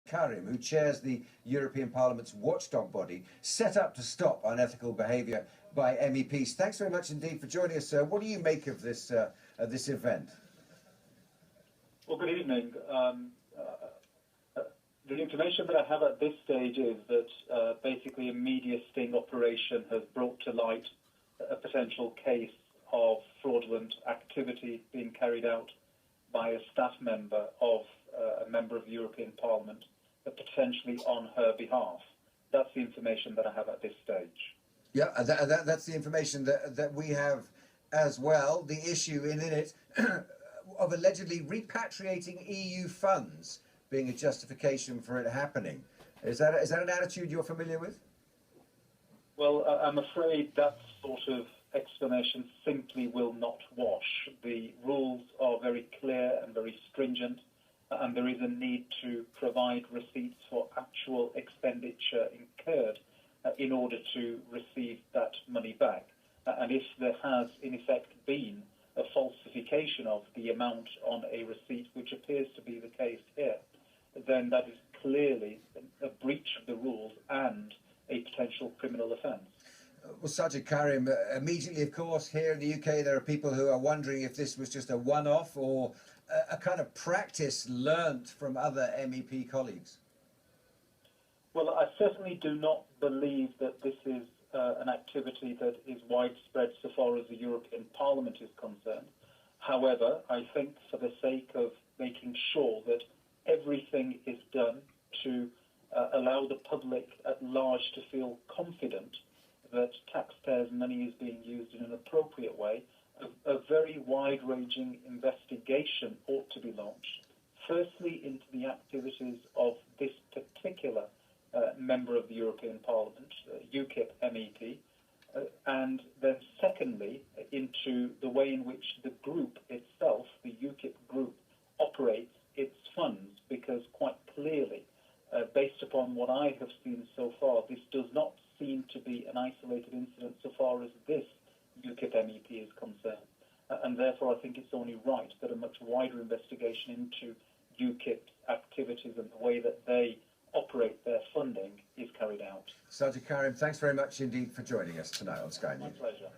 Karim, who chairs the European Parliament's watchdog body, set up to stop unethical behaviour by MEPs. Thanks very much indeed for joining us, sir. What do you make of this event? Well, good evening. The information that I have at this stage is that basically a media sting operation has brought to light a potential case of fraudulent activity being carried out by a staff member of a member of the European Parliament, potentially on her behalf. That's the information that I have at this stage. Yeah, that's the information that we have as well. The issue in it of allegedly repatriating EU funds being a justification for it happening. Is that an attitude you're familiar with? Well, I'm afraid that sort of explanation simply will not wash. The rules are very clear and very stringent, and there is a need to provide receipts for actual expenditure incurred in order to receive that money back. And if there has, in effect, been a falsification of the amount on a receipt, which appears to be the case here, then that is clearly a breach of the rules and a potential criminal offence. Well, Sajjad Karim, immediately, of course, here in the UK, there are people who are wondering if this was just a one-off or a kind of practice learnt from other MEP colleagues. Well, I certainly do not believe that this is an activity that is widespread so far as the European Parliament is concerned. However, I think for the sake of making sure that everything is done to allow the public at large to feel confident that taxpayers' money is being used in an appropriate way, a very wide-ranging investigation ought to be launched. Firstly, into the activities of this particular member of the European Parliament, UKIP MEP, and then secondly, into the way in which the group itself, the UKIP group, operates its funds, because quite clearly, based upon what I have seen so far, this does not seem to be an isolated incident so far as this UKIP MEP is concerned. And therefore I think it's only right that a much wider investigation into UKIP's activities and the way that they operate their funding is carried out. Sajjad Karim, thanks very much indeed for joining us tonight on Sky News. My pleasure.